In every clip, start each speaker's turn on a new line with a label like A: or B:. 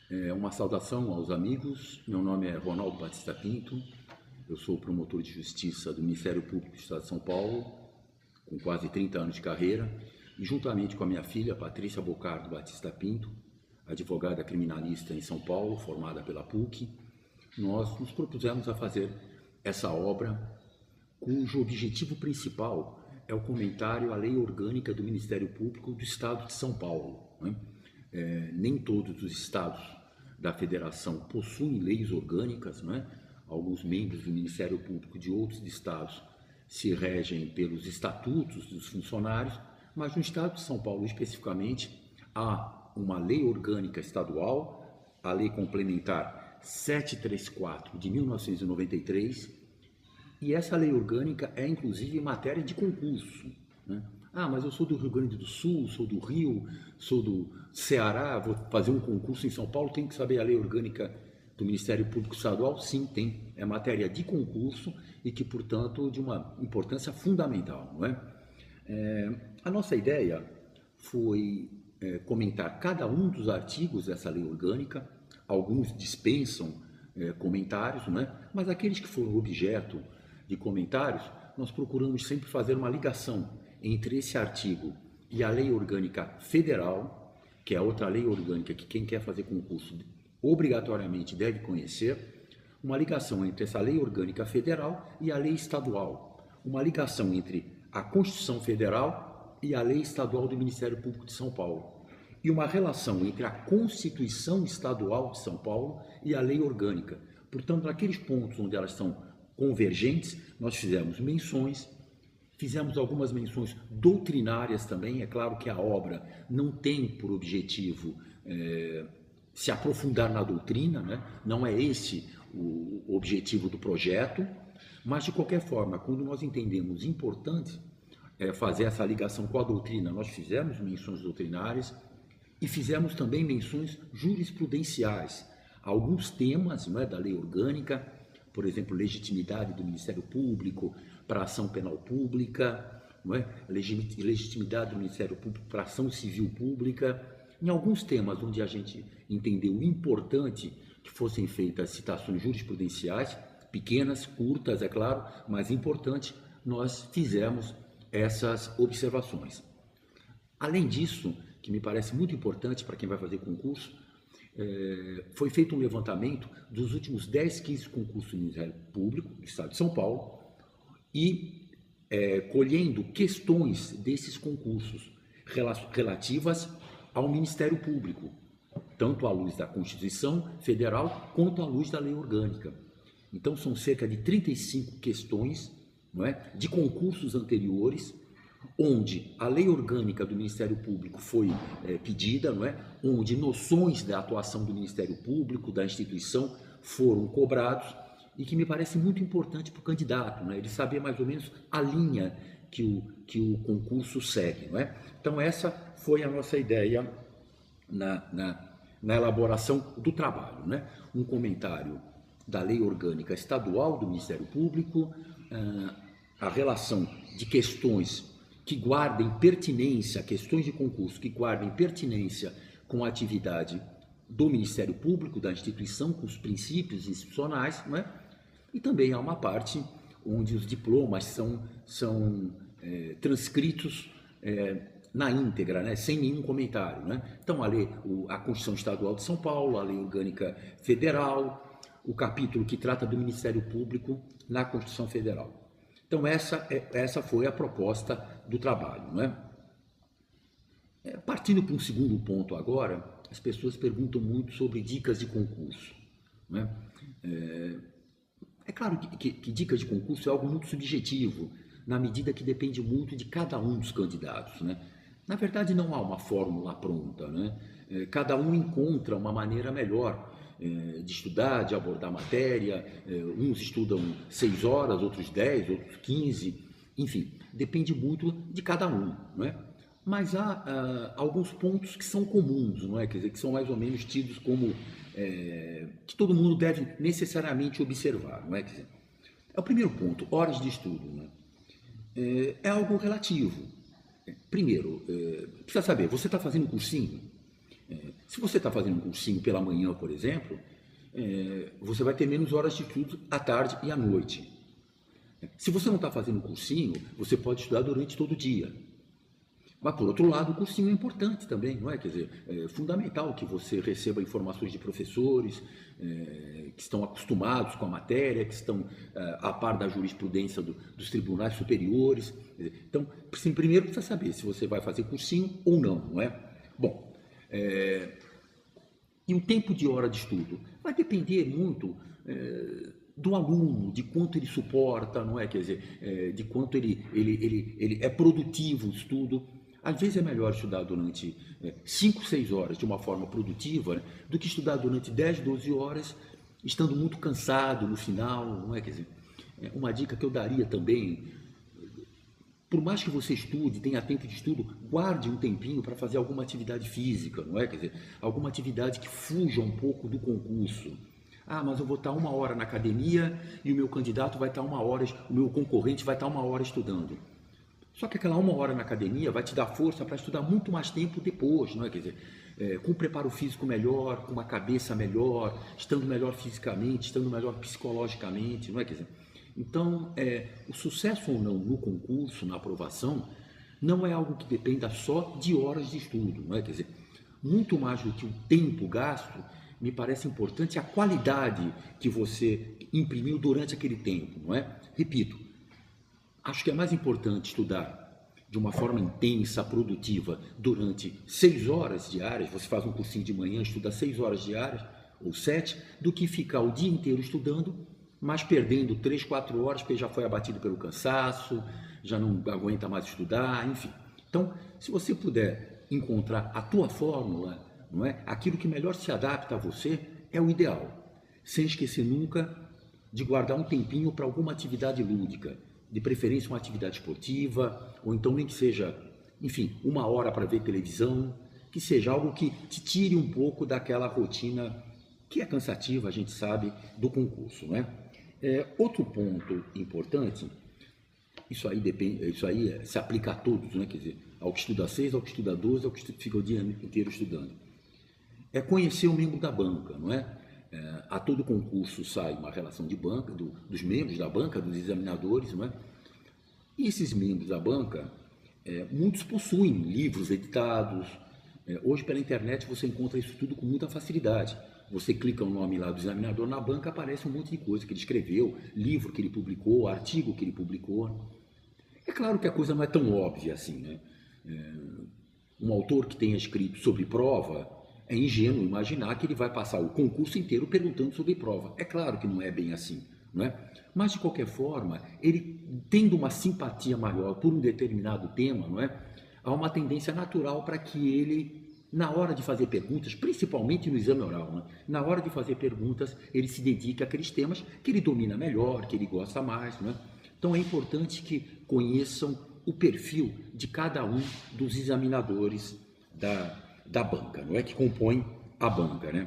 A: Uma saudação aos amigos. Meu nome é Ronaldo Batista Pinto. Eu sou promotor de justiça do Ministério Público do Estado de São Paulo, com quase 30 anos de carreira, e juntamente com a minha filha, Patrícia Bocardo Batista Pinto, advogada criminalista em São Paulo, formada pela PUC, nós nos propusemos a fazer essa obra, cujo objetivo principal é o comentário à Lei Orgânica do Ministério Público do Estado de São Paulo, né? Nem todos os estados da federação possuem leis orgânicas, não é? Alguns membros do Ministério Público de outros estados se regem pelos estatutos dos funcionários, mas no estado de São Paulo especificamente há uma lei orgânica estadual, a Lei Complementar 734 de 1993, e essa lei orgânica é inclusive matéria de concurso, né? Mas eu sou do Rio Grande do Sul, sou do Rio, sou do Ceará, vou fazer um concurso em São Paulo, tenho que saber a lei orgânica do Ministério Público Estadual? Sim, tem. É matéria de concurso e que, portanto, de uma importância fundamental, não é? A nossa ideia foi comentar cada um dos artigos dessa lei orgânica. Alguns dispensam comentários, não é? Mas aqueles que foram objeto de comentários, nós procuramos sempre fazer uma ligação entre esse artigo e a Lei Orgânica Federal, que é outra lei orgânica que quem quer fazer concurso obrigatoriamente deve conhecer, uma ligação entre essa Lei Orgânica Federal e a Lei Estadual, uma ligação entre a Constituição Federal e a Lei Estadual do Ministério Público de São Paulo, e uma relação entre a Constituição Estadual de São Paulo e a Lei Orgânica. Portanto, naqueles pontos onde elas são convergentes, nós fizemos menções, fizemos algumas menções doutrinárias também. É claro que a obra não tem por objetivo se aprofundar na doutrina, né? Não é esse o objetivo do projeto, mas de qualquer forma, quando nós entendemos importante fazer essa ligação com a doutrina, nós fizemos menções doutrinárias e fizemos também menções jurisprudenciais. Alguns temas, não é, da lei orgânica, por exemplo, legitimidade do Ministério Público para ação penal pública, não é? Legitimidade do Ministério Público para ação civil pública. Em alguns temas onde a gente entendeu importante que fossem feitas citações jurisprudenciais, pequenas, curtas, é claro, mas importante, nós fizemos essas observações. Além disso, que me parece muito importante para quem vai fazer concurso, foi feito um levantamento dos últimos 10, 15 concursos do Ministério Público do Estado de São Paulo e colhendo questões desses concursos relativas ao Ministério Público, tanto à luz da Constituição Federal quanto à luz da lei orgânica. Então são cerca de 35 questões, não é, de concursos anteriores, onde a lei orgânica do Ministério Público foi pedida, não é? Onde noções da atuação do Ministério Público, da instituição, foram cobrados, e que me parece muito importante para o candidato, não é? Ele saber mais ou menos a linha que o concurso segue, não é? Então essa foi a nossa ideia na elaboração do trabalho, né? Um comentário da lei orgânica estadual do Ministério Público, a relação de questões que guardem pertinência, questões de concurso que guardem pertinência com a atividade do Ministério Público, da instituição, com os princípios institucionais, não é? E também há uma parte onde os diplomas são transcritos na íntegra, né? Sem nenhum comentário, né? Então, a Constituição Estadual de São Paulo, a Lei Orgânica Federal, o capítulo que trata do Ministério Público na Constituição Federal. Então, essa foi a proposta do trabalho, não é? Partindo para um segundo ponto agora, as pessoas perguntam muito sobre dicas de concurso, não é? É claro que dicas de concurso é algo muito subjetivo, na medida que depende muito de cada um dos candidatos, né? Na verdade, não há uma fórmula pronta, né? Cada um encontra uma maneira melhor de estudar, de abordar a matéria. Uns estudam 6 horas, outros 10, outros 15, enfim, depende muito de cada um, não é? Mas há alguns pontos que são comuns, não é? Quer dizer, que são mais ou menos tidos como que todo mundo deve necessariamente observar, não é? Quer dizer, o primeiro ponto, horas de estudo, né? É algo relativo. Primeiro, precisa saber, você está fazendo cursinho? Se você está fazendo um cursinho pela manhã, por exemplo, você vai ter menos horas de estudo à tarde e à noite. Se você não está fazendo um cursinho, você pode estudar durante todo o dia. Mas, por outro lado, o cursinho é importante também, não é? Quer dizer, é fundamental que você receba informações de professores que estão acostumados com a matéria, que estão a par da jurisprudência dos tribunais superiores. Então, primeiro precisa saber se você vai fazer cursinho ou não é? Bom, e o tempo de hora de estudo vai depender muito do aluno, de quanto ele suporta, não é? Quer dizer, de quanto ele é produtivo o estudo. Às vezes é melhor estudar durante 5, 6 horas de uma forma produtiva, né, do que estudar durante 10, 12 horas, estando muito cansado no final, não é? Quer dizer, uma dica que eu daria também, por mais que você estude, tenha tempo de estudo, guarde um tempinho para fazer alguma atividade física, não é? Quer dizer, alguma atividade que fuja um pouco do concurso. Ah, mas eu vou estar 1 hora na academia e o meu candidato vai estar 1 hora, o meu concorrente vai estar 1 hora estudando. Só que aquela 1 hora na academia vai te dar força para estudar muito mais tempo depois, não é? Quer dizer, com um preparo físico melhor, com uma cabeça melhor, estando melhor fisicamente, estando melhor psicologicamente, não é? Quer dizer, então, o sucesso ou não no concurso, na aprovação, não é algo que dependa só de horas de estudo, não é? Quer dizer, muito mais do que o tempo gasto, me parece importante a qualidade que você imprimiu durante aquele tempo, não é? Repito, acho que é mais importante estudar de uma forma intensa, produtiva, durante 6 horas diárias, você faz um cursinho de manhã, estuda 6 horas diárias, ou 7, do que ficar o dia inteiro estudando, mas perdendo 3, 4 horas, porque já foi abatido pelo cansaço, já não aguenta mais estudar, enfim. Então, se você puder encontrar a tua fórmula, não é? Aquilo que melhor se adapta a você, é o ideal. Sem esquecer nunca de guardar um tempinho para alguma atividade lúdica, de preferência uma atividade esportiva, ou então nem que seja, enfim, 1 hora para ver televisão, que seja algo que te tire um pouco daquela rotina que é cansativa, a gente sabe, do concurso, né? Outro ponto importante, isso aí se aplica a todos, né? Quer dizer, ao que estuda 6, ao que estuda 12, ao que fica o dia inteiro estudando. É conhecer o membro da banca, não é? A todo concurso sai uma relação de banca, dos membros da banca, dos examinadores, não é? E esses membros da banca, muitos possuem livros editados. Hoje, pela internet, você encontra isso tudo com muita facilidade. Você clica o nome lá do examinador na banca, aparece um monte de coisa que ele escreveu, livro que ele publicou, artigo que ele publicou. É claro que a coisa não é tão óbvia assim, né? Um autor que tenha escrito sobre prova, é ingênuo imaginar que ele vai passar o concurso inteiro perguntando sobre prova. É claro que não é bem assim, não é? Mas, de qualquer forma, ele tendo uma simpatia maior por um determinado tema, não é? Há uma tendência natural para que ele, na hora de fazer perguntas, principalmente no exame oral, né? Na hora de fazer perguntas, ele se dedica àqueles temas que ele domina melhor, que ele gosta mais, não é? Então, é importante que conheçam o perfil de cada um dos examinadores da banca, não é? Que compõe a banca, né?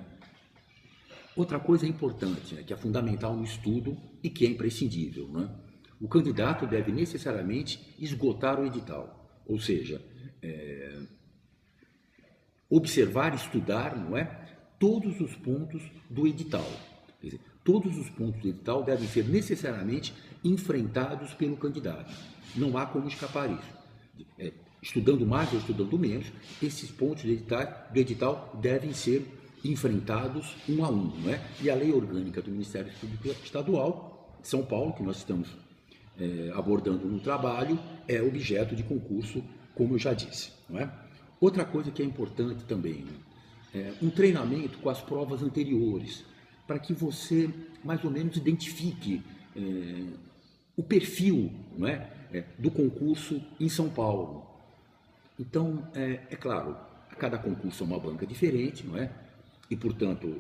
A: Outra coisa importante, né, que é fundamental no estudo e que é imprescindível, né? O candidato deve necessariamente esgotar o edital, ou seja, observar, estudar, não é? Todos os pontos do edital. Quer dizer, todos os pontos do edital devem ser necessariamente enfrentados pelo candidato. Não há como escapar isso. Estudando mais ou estudando menos, esses pontos do edital devem ser enfrentados um a um, não é? E a lei orgânica do Ministério Público Estadual de São Paulo, que nós estamos abordando no trabalho, é objeto de concurso, como eu já disse, não é? Outra coisa que é importante também, né? Um treinamento com as provas anteriores, para que você mais ou menos identifique o perfil, não é? Do concurso em São Paulo. Então, é claro, cada concurso é uma banca diferente, não é? E, portanto,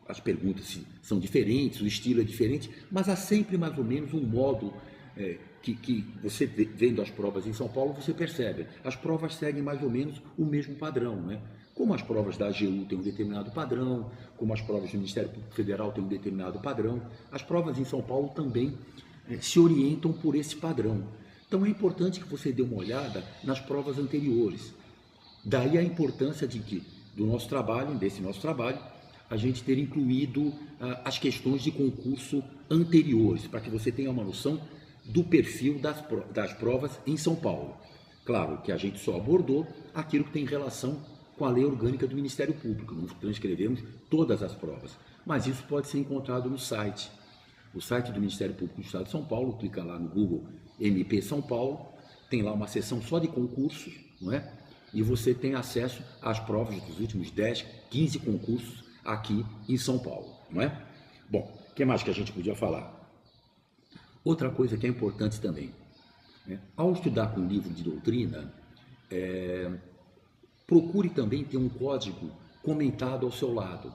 A: as perguntas são diferentes, o estilo é diferente, mas há sempre mais ou menos um modo que você, vendo as provas em São Paulo, você percebe. As provas seguem mais ou menos o mesmo padrão, né? Como as provas da AGU têm um determinado padrão, como as provas do Ministério Público Federal têm um determinado padrão, as provas em São Paulo também se orientam por esse padrão. Então é importante que você dê uma olhada nas provas anteriores. Daí a importância de que do nosso trabalho, desse nosso trabalho, a gente ter incluído as questões de concurso anteriores, para que você tenha uma noção do perfil das provas em São Paulo. Claro que a gente só abordou aquilo que tem relação com a lei orgânica do Ministério Público, não transcrevemos todas as provas, mas isso pode ser encontrado no site. O site do Ministério Público do Estado de São Paulo, clica lá no Google MP São Paulo, tem lá uma seção só de concursos, não é? E você tem acesso às provas dos últimos 10, 15 concursos aqui em São Paulo, não é? Bom, o que mais que a gente podia falar? Outra coisa que é importante também, né? Ao estudar com livro de doutrina, procure também ter um código comentado ao seu lado,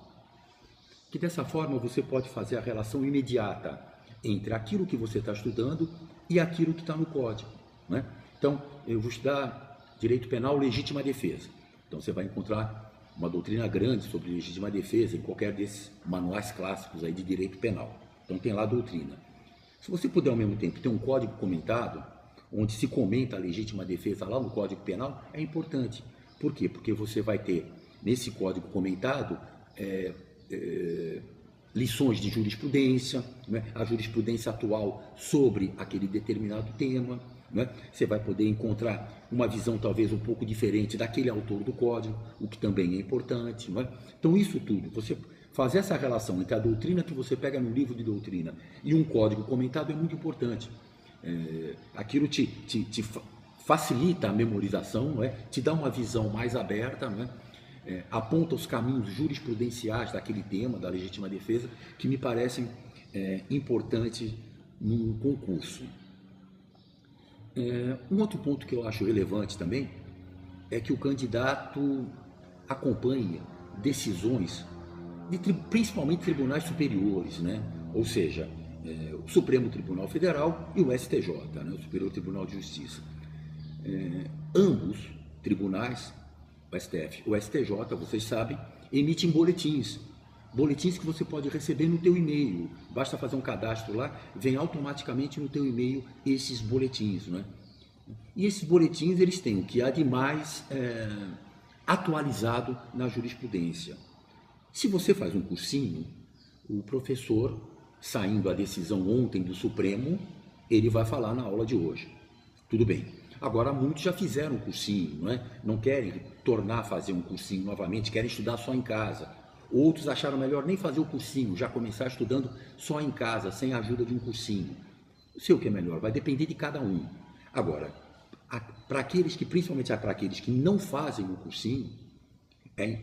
A: que dessa forma você pode fazer a relação imediata entre aquilo que você está estudando e aquilo que está no código, né? Então, eu vou estudar Direito Penal, Legítima Defesa. Então, você vai encontrar uma doutrina grande sobre legítima defesa em qualquer desses manuais clássicos aí de direito penal. Então, tem lá a doutrina. Se você puder, ao mesmo tempo, ter um código comentado, onde se comenta a legítima defesa lá no Código Penal, é importante. Por quê? Porque você vai ter, nesse código comentado, lições de jurisprudência, né? A jurisprudência atual sobre aquele determinado tema, né? Você vai poder encontrar uma visão talvez um pouco diferente daquele autor do código, o que também é importante, né? Então isso tudo, você fazer essa relação entre a doutrina que você pega no livro de doutrina e um código comentado é muito importante. Aquilo te facilita a memorização, não é? Te dá uma visão mais aberta, não é? Aponta os caminhos jurisprudenciais daquele tema, da legítima defesa, que me parecem importantes num concurso. Um outro ponto que eu acho relevante também é que o candidato acompanhe decisões principalmente tribunais superiores, né? Ou seja, o Supremo Tribunal Federal e o STJ, né? O Superior Tribunal de Justiça. Ambos tribunais, o STF, o STJ, vocês sabem, emitem boletins que você pode receber no teu e-mail. Basta fazer um cadastro lá, vem automaticamente no teu e-mail esses boletins, né? E esses boletins, eles têm o que há de mais atualizado na jurisprudência. Se você faz um cursinho, o professor, saindo a decisão ontem do Supremo, ele vai falar na aula de hoje. Tudo bem. Agora, muitos já fizeram um cursinho, não é? Não querem tornar a fazer um cursinho novamente, querem estudar só em casa. Outros acharam melhor nem fazer o cursinho, já começar estudando só em casa, sem a ajuda de um cursinho. Não sei o que é melhor, vai depender de cada um. Agora, para aqueles que, principalmente para aqueles que não fazem o cursinho,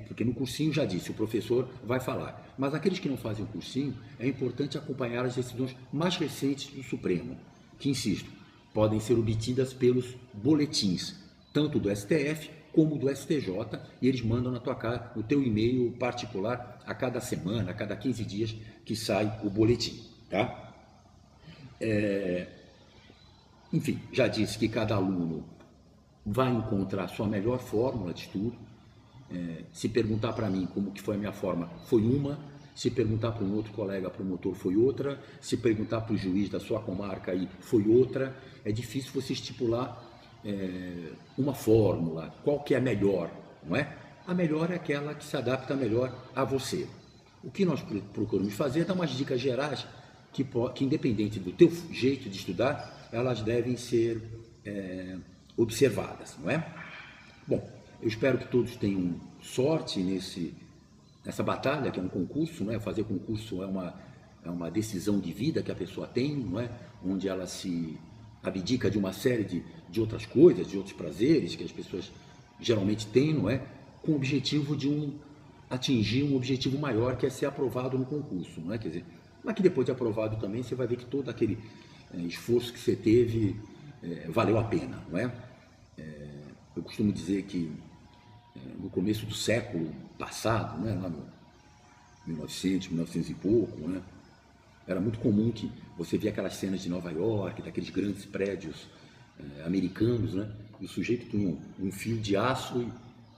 A: porque no cursinho já disse, o professor vai falar, mas aqueles que não fazem o cursinho, é importante acompanhar as decisões mais recentes do Supremo, que, insisto, podem ser obtidas pelos boletins, tanto do STF como do STJ, e eles mandam na tua casa, no teu e-mail particular, a cada semana, a cada 15 dias que sai o boletim, tá? Enfim, já disse que cada aluno vai encontrar a sua melhor fórmula de estudo. Se perguntar para mim como que foi a minha forma, foi uma. Se perguntar para um outro colega promotor, foi outra. Se perguntar para o juiz da sua comarca, aí, foi outra. É difícil você estipular uma fórmula, qual que é a melhor, não é? A melhor é aquela que se adapta melhor a você. O que nós procuramos fazer é dar umas dicas gerais que independente do teu jeito de estudar, elas devem ser observadas, não é? Bom, eu espero que todos tenham sorte nessa batalha, que é um concurso, não é? Fazer concurso é uma decisão de vida que a pessoa tem, não é? Onde ela se abdica de uma série de outras coisas, de outros prazeres que as pessoas geralmente têm, não é? Com o objetivo de atingir um objetivo maior, que é ser aprovado no concurso, não é? Quer dizer, mas que depois de aprovado também você vai ver que todo aquele esforço que você teve valeu a pena, não é? Eu costumo dizer que no começo do século passado, né, lá no 1900 e pouco, né, era muito comum que você via aquelas cenas de Nova York, daqueles grandes prédios americanos, né, e o sujeito tinha um fio de aço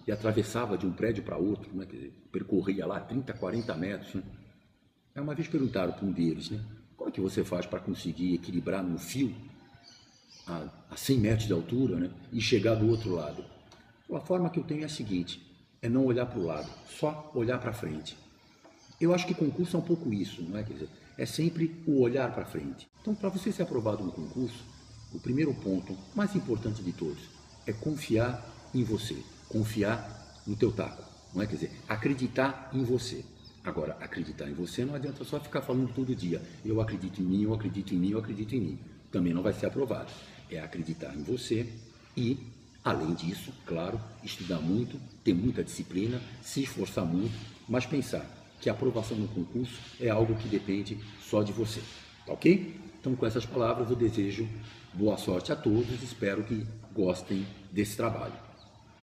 A: e atravessava de um prédio para outro, né, quer dizer, percorria lá 30, 40 metros. Né. Aí uma vez perguntaram para um deles, né, como é que você faz para conseguir equilibrar num fio a 100 metros de altura, né, e chegar do outro lado? A forma que eu tenho é a seguinte: é não olhar para o lado, só olhar para frente. Eu acho que concurso é um pouco isso, não é? Quer dizer, é sempre o olhar para frente. Então, para você ser aprovado no concurso, o primeiro ponto, mais importante de todos, é confiar em você, confiar no teu taco, não é? Quer dizer, acreditar em você. Agora, acreditar em você não adianta só ficar falando todo dia, eu acredito em mim, eu acredito em mim, eu acredito em mim. Também não vai ser aprovado. É acreditar em você e, além disso, claro, estudar muito, ter muita disciplina, se esforçar muito, mas pensar que a aprovação no concurso é algo que depende só de você, tá ok? Então, com essas palavras, eu desejo boa sorte a todos, espero que gostem desse trabalho.